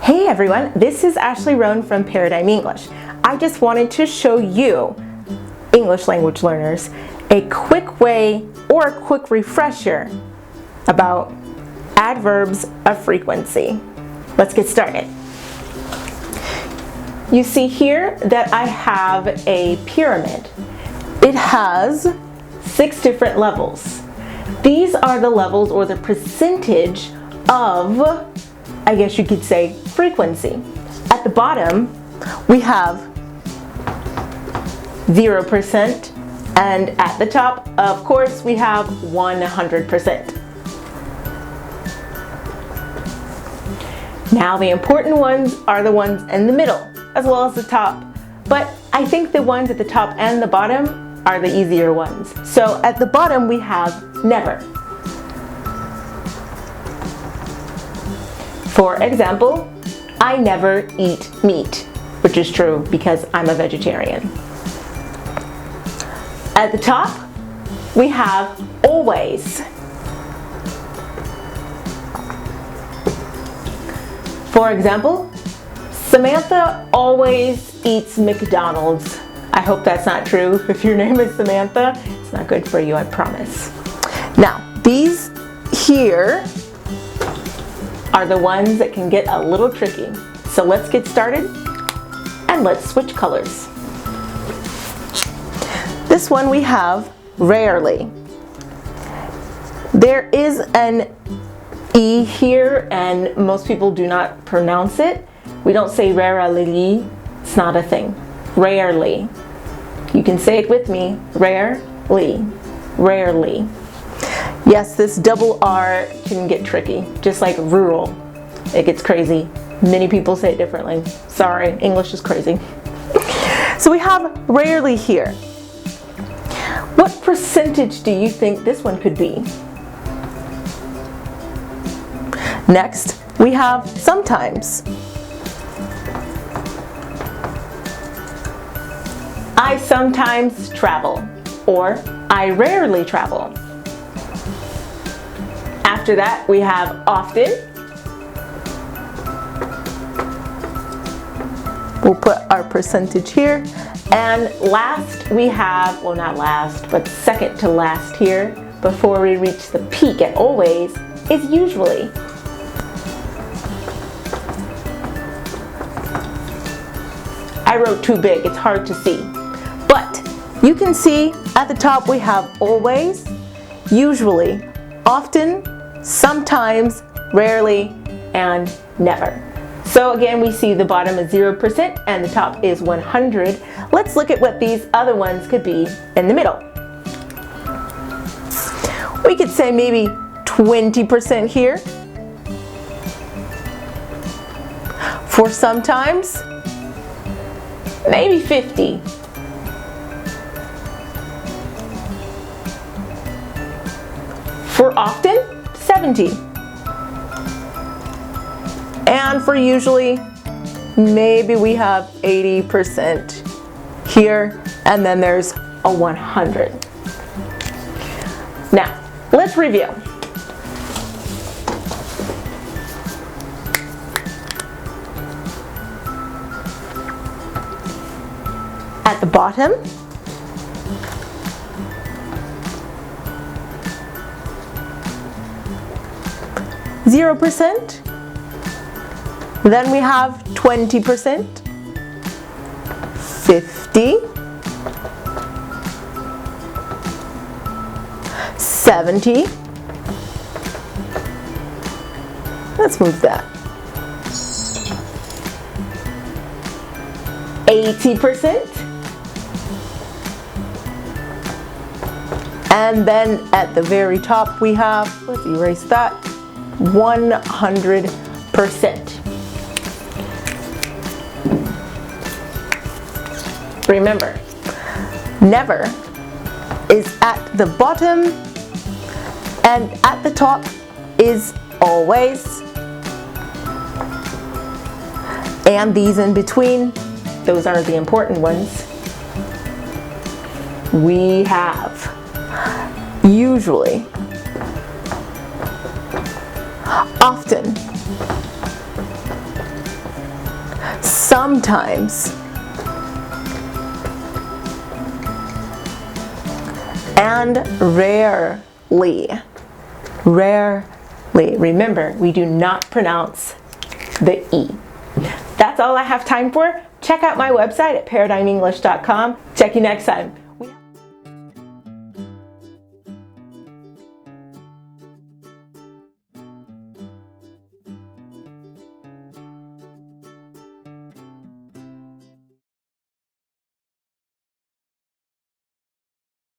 Hey everyone, this is Ashley Rhone from Paradigm English. I just wanted to show you, English language learners, a quick way or a quick refresher about adverbs of frequency. Let's get started. You see here that I have a pyramid. It has 6 different levels. These are the levels or the percentage of, I guess you could say, frequency. At the bottom, we have 0%, and at the top, of course, we have 100%. Now, the important ones are the ones in the middle, as well as the top, but I think the ones at the top and the bottom are the easier ones. So at the bottom, we have never. For example, I never eat meat, which is true because I'm a vegetarian. At the top, we have always. For example, Samantha always eats McDonald's. I hope that's not true. If your name is Samantha, it's not good for you, I promise. Now, these here are the ones that can get a little tricky. So let's get started and let's switch colors. This one we have rarely. There is an E here and most people do not pronounce it. We don't say rarely, it's not a thing. Rarely. You can say it with me, rarely, rarely. Yes, this double R can get tricky, just like rural. It gets crazy. Many people say it differently. Sorry, English is crazy. So we have rarely here. What percentage do you think this one could be? Next, we have sometimes. I sometimes travel, or I rarely travel. After that, we have often. We'll put our percentage here. And last, we have, well, not last, but second to last here, before we reach the peak at always, is usually. I wrote too big, it's hard to see. But you can see at the top we have always, usually, often, sometimes, rarely, and never. So again, we see the bottom is 0% and the top is 100. Let's look at what these other ones could be in the middle. We could say maybe 20% here. For sometimes, maybe 50. For often, 70. And for usually, maybe we have 80% here, and then there's a 100. Now, let's review. At the bottom, %. Then we have 20%, 50, 70. Let's move that. 80%. And then at the very top we have, let's erase that, 100%. Remember, never is at the bottom and at the top is always. And these in between, those are the important ones. We have usually, often, sometimes, and rarely. Rarely. Remember, we do not pronounce the E. That's all I have time for. Check out my website at paradigmenglish.com. Check you next time.